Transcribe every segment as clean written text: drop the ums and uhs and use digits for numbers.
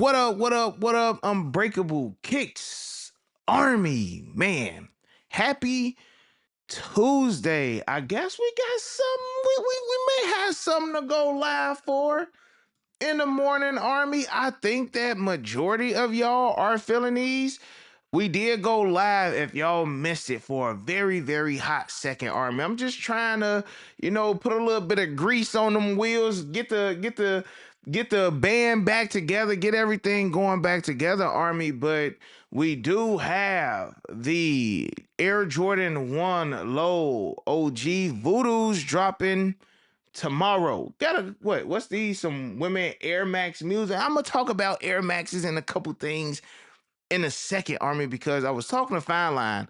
What up? What up? What up? Unbreakable Kicks Army, man. Happy Tuesday. I guess we got something. We may have something to go live for in the morning, Army. I think that majority of y'all are feeling these. We did go live if y'all missed it for a very, very hot second, Army. I'm just trying to, put a little bit of grease on them wheels, get the band back together, get everything going back together, Army. But we do have the Air Jordan 1 Low OG Voodoos dropping tomorrow. What's these? Some women Air Max music. I'm gonna talk about Air Maxes and a couple things in a second, Army, because I was talking to Fine Line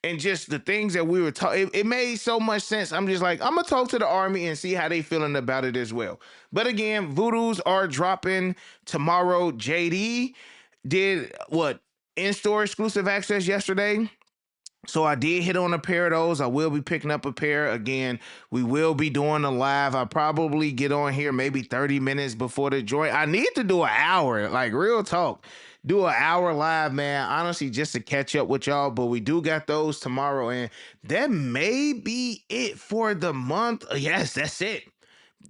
and just the things that we were talking, it made so much sense. I'm just like, I'm gonna talk to the Army and see how they feeling about it as well. But again, Voodoos are dropping tomorrow. JD did what? In-store exclusive access yesterday. So I did hit on a pair of those. I will be picking up a pair. Again, we will be doing a live. I'll probably get on here maybe 30 minutes before the joint. I need to do an hour, like real talk. Do an hour live, man. Honestly, just to catch up with y'all. But we do got those tomorrow. And that may be it for the month. Yes, that's it.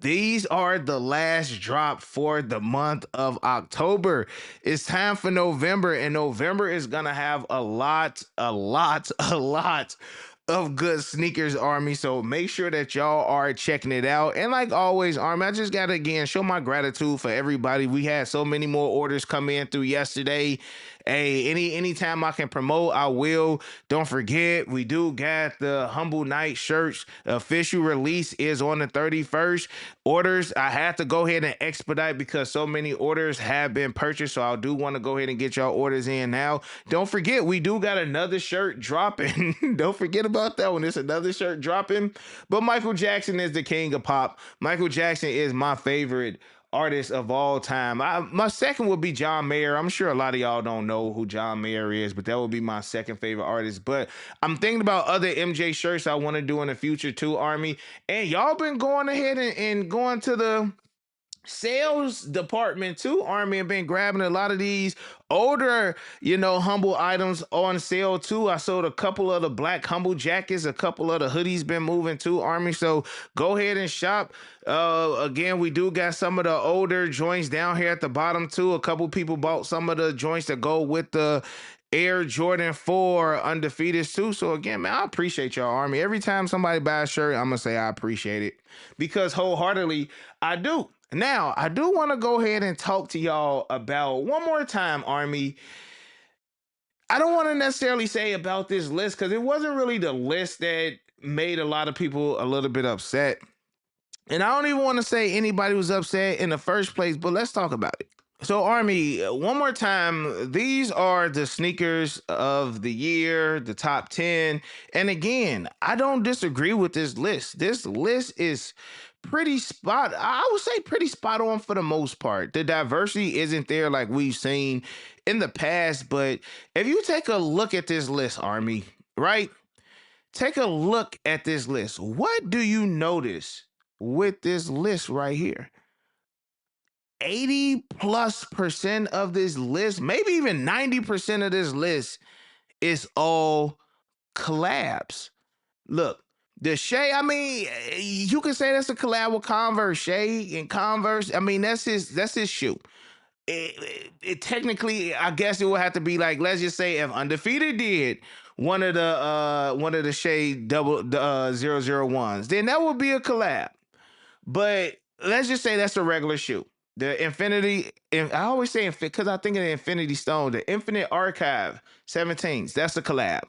These are the last drop for the month of October. It's time for November, and November is gonna have a lot of good sneakers, Army. So make sure that y'all are checking it out. And like always, Army, I just gotta again show my gratitude for everybody. We had so many more orders come in through yesterday. Hey, anytime I can promote, I will. Don't forget, we do got the Humble Night shirts. Official release is on the 31st. Orders, I have to go ahead and expedite because so many orders have been purchased. So I do want to go ahead and get y'all orders in now. Don't forget, we do got another shirt dropping. Don't forget about that one. There's another shirt dropping. But Michael Jackson is the king of pop. Michael Jackson is my favorite artist of all time. My second would be John Mayer. I'm sure a lot of y'all don't know who John Mayer is, but that would be my second favorite artist. But I'm thinking about other MJ shirts I want to do in the future too, Army. And y'all been going ahead and going to the sales department too, Army, and been grabbing a lot of these older, humble items on sale too. I sold a couple of the black humble jackets, a couple of the hoodies been moving too, Army. So go ahead and shop. Again, we do got some of the older joints down here at the bottom too. A couple people bought some of the joints that go with the Air Jordan 4 undefeateds too. So again, man, I appreciate y'all, Army. Every time somebody buys a shirt, I'm gonna say I appreciate it because wholeheartedly I do. Now, I do want to go ahead and talk to y'all about one more time, Army. I don't want to necessarily say about this list because it wasn't really the list that made a lot of people a little bit upset. And I don't even want to say anybody was upset in the first place, but let's talk about it. So, Army, one more time, these are the sneakers of the year, the top 10. And again, I don't disagree with this list. This list is I would say pretty spot on for the most part. The diversity isn't there like we've seen in the past, but if you take a look at this list, Army, right? Take a look at this list. What do you notice with this list right here? 80+% of this list, maybe even 90% of this list is all collabs. Look, the Shea, I mean, you can say that's a collab with Converse. Shea and Converse, I mean, that's his shoe. It technically, I guess it would have to be like, let's just say if Undefeated did one of the Shea double 001s, then that would be a collab. But let's just say that's a regular shoe. The Infinity, I always say because I think of the Infinity Stone, the Infinite Archive 17s, that's a collab.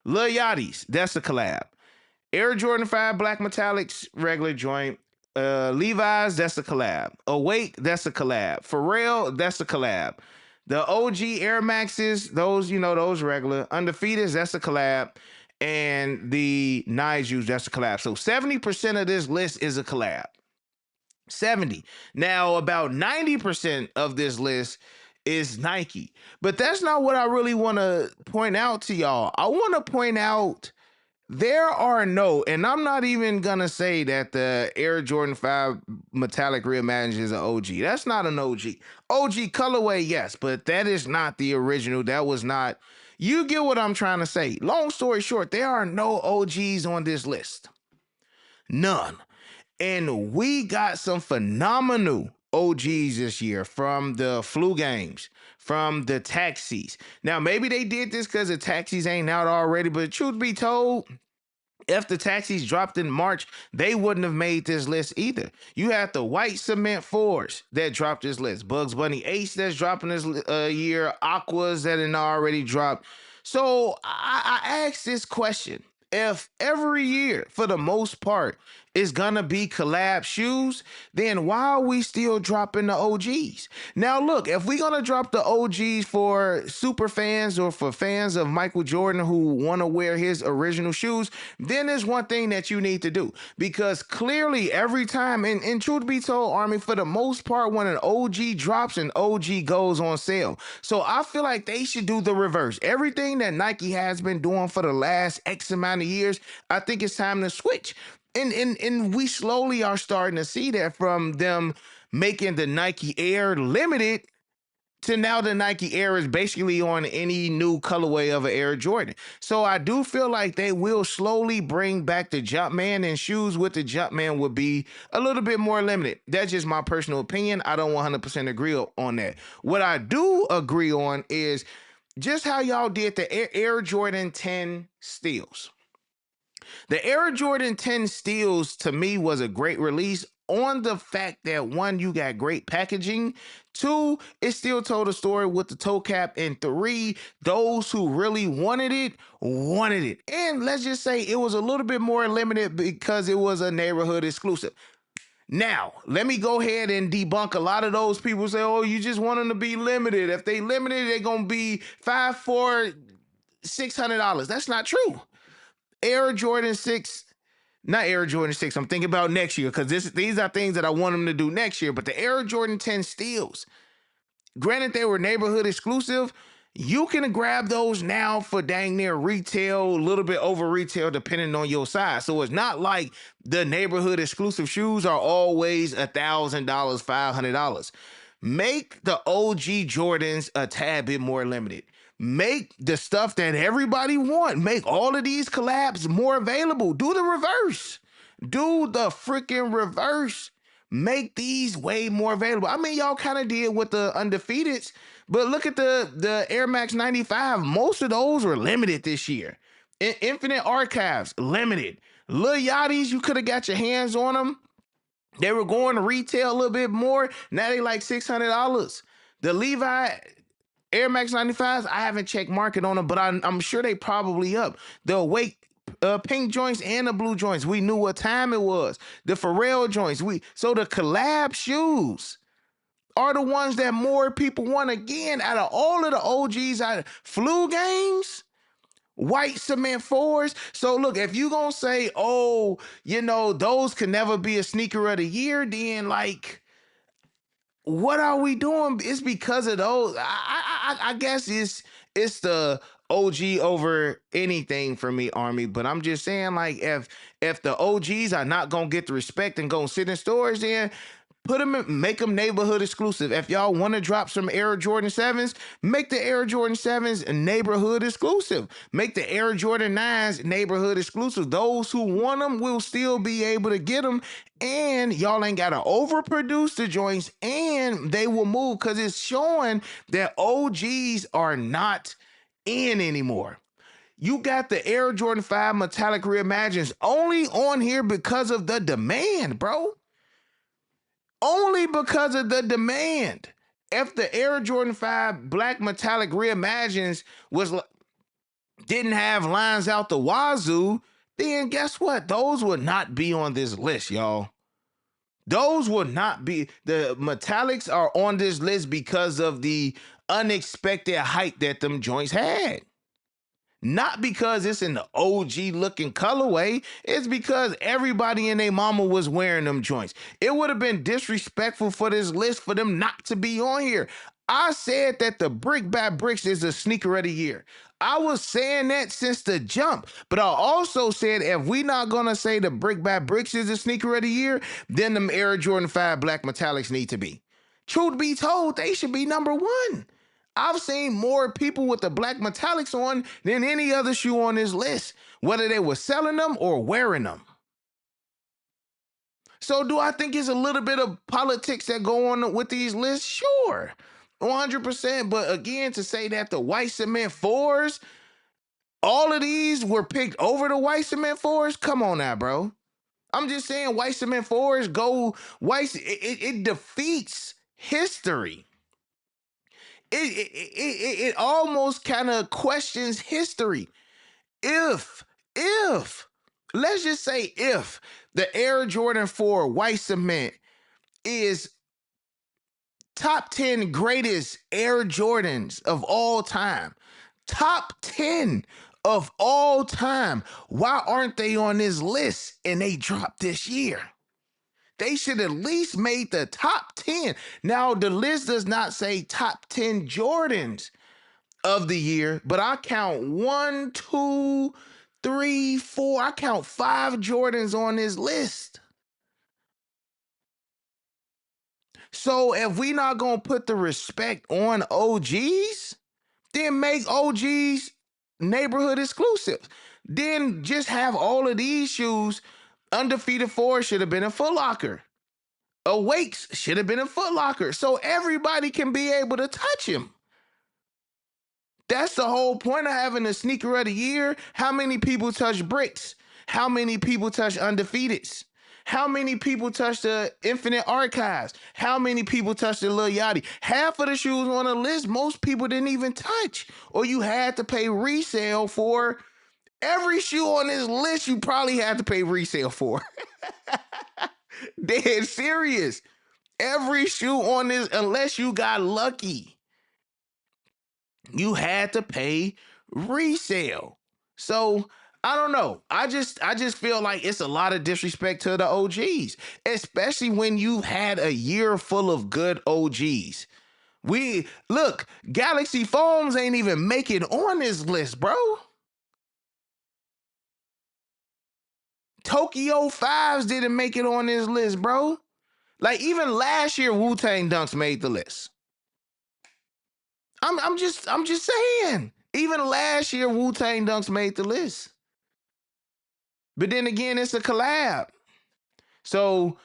Lil Yachty's, that's a collab. Air Jordan 5 Black Metallics, regular joint. Levi's, that's a collab. Awake, that's a collab. Pharrell, that's a collab. The OG Air Maxes, those regular. Undefeateds, that's a collab. And the Nigels, that's a collab. So 70% of this list is a collab. 70. Now, about 90% of this list is Nike. But that's not what I really want to point out to y'all. I want to point out There are no, and I'm not even gonna say that the Air Jordan 5 Metallic Reimagined is an OG. That's not an OG. OG colorway, yes, but that is not the original. That was not. You get what I'm trying to say. Long story short, there are no OGs on this list. None. And we got some phenomenal OGs this year from the flu games, from the taxis. Now, maybe they did this because the taxis ain't out already, but truth be told, if the taxis dropped in March, they wouldn't have made this list either. You have the white cement fours that dropped this list. Bugs Bunny Ace that's dropping this year. Aquas that had already dropped. So I asked this question. If every year, for the most part, is gonna be collab shoes, then why are we still dropping the OGs? Now, look, if we're gonna drop the OGs for super fans or for fans of Michael Jordan who want to wear his original shoes, then there's one thing that you need to do. Because clearly, every time, and truth be told, Army, for the most part, when an OG drops, an OG goes on sale. So I feel like they should do the reverse. Everything that Nike has been doing for the last X amount of years, I think it's time to switch. And we slowly are starting to see that from them making the Nike Air limited to now the Nike Air is basically on any new colorway of an Air Jordan. So I do feel like they will slowly bring back the Jumpman, and shoes with the Jumpman would be a little bit more limited. That's just my personal opinion. I don't 100% agree on that. What I do agree on is just how y'all did the Air Jordan 10 steals. The Air Jordan 10 steals to me was a great release on the fact that one, you got great packaging. Two, it still told a story with the toe cap. And three, those who really wanted it, wanted it. And let's just say it was a little bit more limited because it was a neighborhood exclusive. Now, let me go ahead and debunk a lot of those people who say, oh, you just want them to be limited. If they limited, they're going to be $5, $4, $600. That's not true. Air Jordan 6, not Air Jordan 6, I'm thinking about next year because these are things that I want them to do next year. But the Air Jordan 10 steals, granted they were neighborhood exclusive, you can grab those now for dang near retail, a little bit over retail depending on your size. So it's not like the neighborhood exclusive shoes are always $1,000, $500. Make the OG Jordans a tad bit more limited. Make the stuff that everybody want. Make all of these collabs more available. Do the reverse. Do the freaking reverse. Make these way more available. I mean, y'all kind of did with the undefeateds, but look at the Air Max 95. Most of those were limited this year. Infinite Archives, limited. Lil Yachty's, you could have got your hands on them. They were going to retail a little bit more. Now they like $600. The Levi Air Max 95s, I haven't checked market on them, but I'm sure they probably up. The Awake pink joints and the blue joints, we knew what time it was. The Pharrell joints, so the collab shoes are the ones that more people want. Again, out of all of the OGs, out of flu games, white cement fours. So look, if you gonna say, oh, those can never be a sneaker of the year, then like, what are we doing? It's because of those. I guess it's the OG over anything for me, Army. But I'm just saying, like, if the OGs are not gonna get the respect and gonna sit in stores, then put them make them neighborhood exclusive. If y'all want to drop some Air Jordan 7s, make the Air Jordan 7s neighborhood exclusive. Make the Air Jordan 9s neighborhood exclusive. Those who want them will still be able to get them, and y'all ain't got to overproduce the joints, and they will move because it's showing that OGs are not in anymore. You got the Air Jordan 5 Metallic Reimagines only on here because of the demand, bro. Only because of the demand. If the Air Jordan 5 Black Metallic Reimagines didn't have lines out the wazoo, then guess what? Those would not be on this list, y'all. Those would not be. The metallics are on this list because of the unexpected hype that them joints had. Not because it's an OG looking colorway. It's because everybody and their mama was wearing them joints. It would have been disrespectful for this list for them not to be on here. I said that the Brick by Bricks is the sneaker of the year. I was saying that since the jump, but I also said if we not gonna say the Brick by Bricks is the sneaker of the year, then them Air Jordan 5 Black Metallics need to be. Truth be told, they should be number one. I've seen more people with the Black Metallics on than any other shoe on this list, whether they were selling them or wearing them. So do I think it's a little bit of politics that go on with these lists? Sure. 100%. But again, to say that the white cement fours, all of these were picked over the white cement fours, come on now, bro. I'm just saying white cement fours go white. It defeats history. It almost kind of questions history. If let's just say if the Air Jordan 4 white cement is top 10 greatest Air Jordans of all time, top 10 of all time, why aren't they on this list and they dropped this year? They should at least made the top 10. Now, the list does not say top 10 Jordans of the year, but I count 1, 2, 3, 4. I count 5 Jordans on this list. So if we not gonna put the respect on OGs, then make OGs neighborhood exclusives. Then just have all of these shoes. Undefeated 4 should have been a Foot Locker. Awakes should have been a Foot Locker. So everybody can be able to touch him. That's the whole point of having a sneaker of the year. How many people touch bricks? How many people touch undefeateds? How many people touch the Infinite Archives? How many people touch the Lil Yachty? Half of the shoes on the list, most people didn't even touch. Or you had to pay resale for. Every shoe on this list, you probably had to pay resale for. Dead serious. Every shoe on this, unless you got lucky, you had to pay resale. So I don't know. I just feel like it's a lot of disrespect to the OGs, especially when you've had a year full of good OGs. We look, Galaxy Foams ain't even make it on this list, bro. Tokyo 5s didn't make it on this list, bro. Like even last year, Wu-Tang Dunks made the list. I'm just saying. Even last year, Wu-Tang Dunks made the list. But then again, it's a collab. So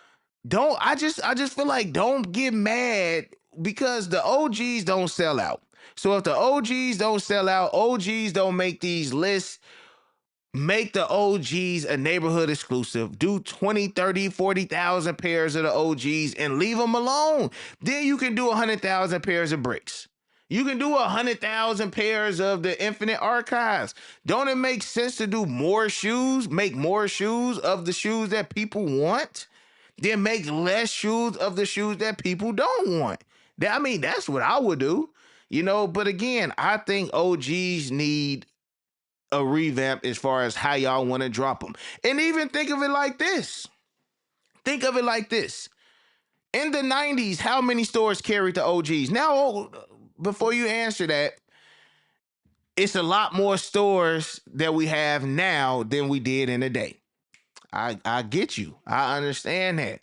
don't I just feel like don't get mad because the OGs don't sell out. So if the OGs don't sell out, OGs don't make these lists. Make the OGs a neighborhood exclusive. Do 20, 30, 40,000 pairs of the OGs and leave them alone. Then you can do 100,000 pairs of bricks. You can do 100,000 pairs of the Infinite Archives. Don't it make sense to do more shoes, make more shoes of the shoes that people want, then make less shoes of the shoes that people don't want? I mean, that's what I would do, but again, I think OGs need a revamp as far as how y'all want to drop them. And even think of it like this. Think of it like this. In the 90s, how many stores carried the OGs? Now, before you answer that, it's a lot more stores that we have now than we did in the day. I get you. I understand that.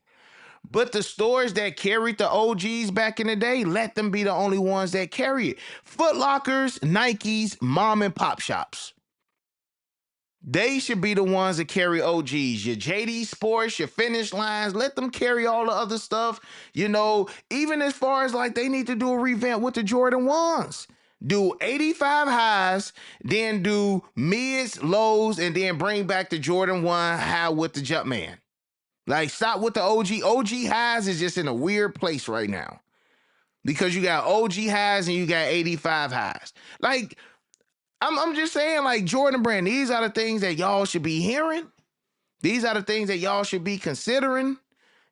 But the stores that carried the OGs back in the day, let them be the only ones that carry it. Foot Lockers, Nikes, mom and pop shops. They should be the ones that carry OGs. Your JD Sports, your Finish Lines, let them carry all the other stuff. Even as far as like they need to do a revamp with the Jordan 1s. Do 85 highs, then do mids, lows, and then bring back the Jordan 1 high with the Jumpman. Like, stop with the OG. OG highs is just in a weird place right now. Because you got OG highs and you got 85 highs. Like, I'm just saying, like, Jordan Brand, these are the things that y'all should be hearing. These are the things that y'all should be considering.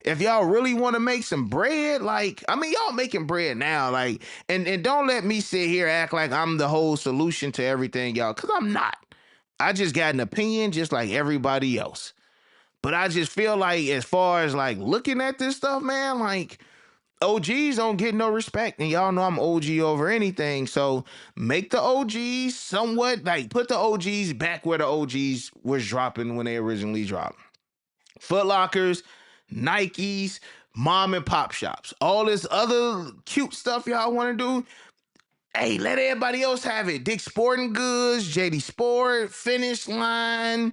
If y'all really want to make some bread, y'all making bread now, and don't let me sit here act like I'm the whole solution to everything, y'all, because I'm not. I just got an opinion just like everybody else. But I just feel like as far as, like, looking at this stuff, man, like, OGs don't get no respect, and y'all know I'm OG over anything. So make the OGs somewhat, like, put the OGs back where the OGs was dropping when they originally dropped. Foot Lockers, Nikes, mom and pop shops, all this other cute stuff y'all want to do. Hey, let everybody else have it. Dick's Sporting Goods, JD Sport, Finish Line.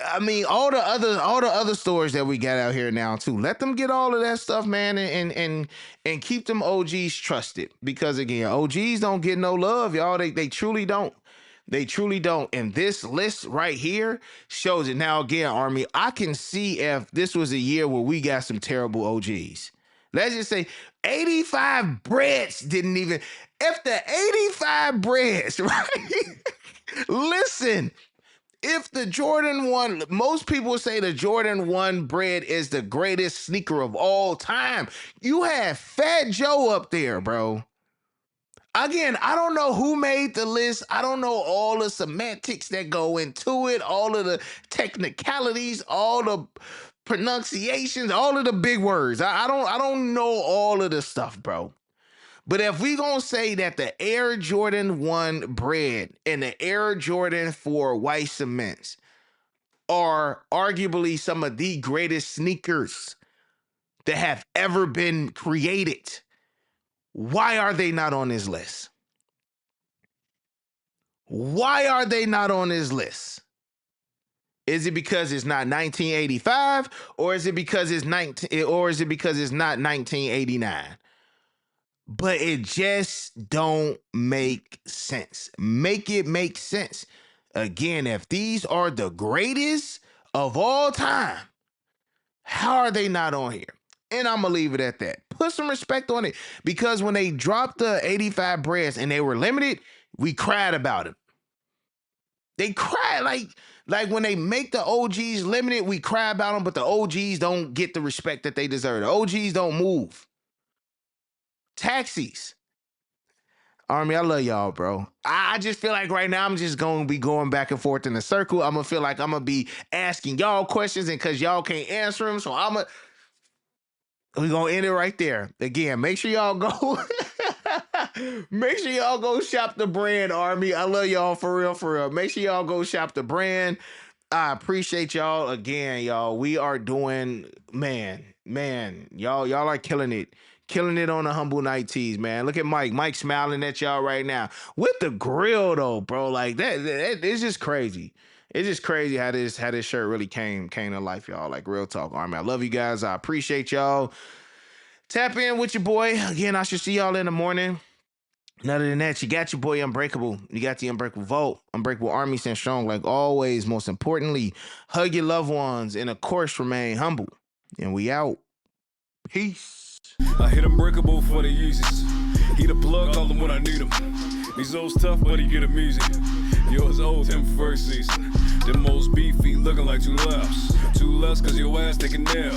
I mean, all the other stores that we got out here now too. Let them get all of that stuff, man, and keep them OGs trusted. Because again, OGs don't get no love, y'all. They truly don't. They truly don't. And this list right here shows it. Now, again, Army, I can see if this was a year where we got some terrible OGs. Let's just say 85 breads didn't even, if the 85 breads, right? Listen, if the Jordan 1, most people say the Jordan 1 bread is the greatest sneaker of all time. You have Fat Joe up there, bro. Again, I don't know who made the list. I don't know all the semantics that go into it, all of the technicalities, all the pronunciations, all of the big words. I don't know all of the stuff, bro. But if we gonna say that the Air Jordan 1 bread and the Air Jordan 4 white cements are arguably some of the greatest sneakers that have ever been created, why are they not on this list? Why are they not on this list? Is it because it's not 1985, or is it because it's not 1989? But it just don't make sense. Make it make sense. Again, if these are the greatest of all time, how are they not on here? And I'm going to leave it at that. Put some respect on it, because when they dropped the 85 breads and they were limited, we cried about it. They cry like when they make the OGs limited, we cry about them, but the OGs don't get the respect that they deserve. The OGs don't move. Taxis. Army, I love y'all, bro. I just feel like right now I'm just going to be going back and forth in a circle. I'm going to feel like I'm going to be asking y'all questions, and because y'all can't answer them, so we're going to end it right there. Again, make sure y'all go. Make sure y'all go shop the brand, Army. I love y'all for real, for real. Make sure y'all go shop the brand. I appreciate y'all again, y'all. We are doing, man, y'all are killing it. Killing it on the Humble Night Tees, man. Look at Mike. Mike smiling at y'all right now. With the grill, though, bro. Like, that it's just crazy. It's just crazy how this shirt really came to life, y'all. Like, real talk, Army. I love you guys. I appreciate y'all. Tap in with your boy. Again, I should see y'all in the morning. Other than that, you got your boy Unbreakable. You got the Unbreakable Vote. Unbreakable Army stand strong like always. Most importantly, hug your loved ones and, of course, remain humble. And we out. Peace. I hit Unbreakable for the Yeezys. He the plug, call him when I need him. These old's tough, but he get him easy. Yours old, him first season. Them most beefy, looking like two laughs. Two less, cause your ass taking nail.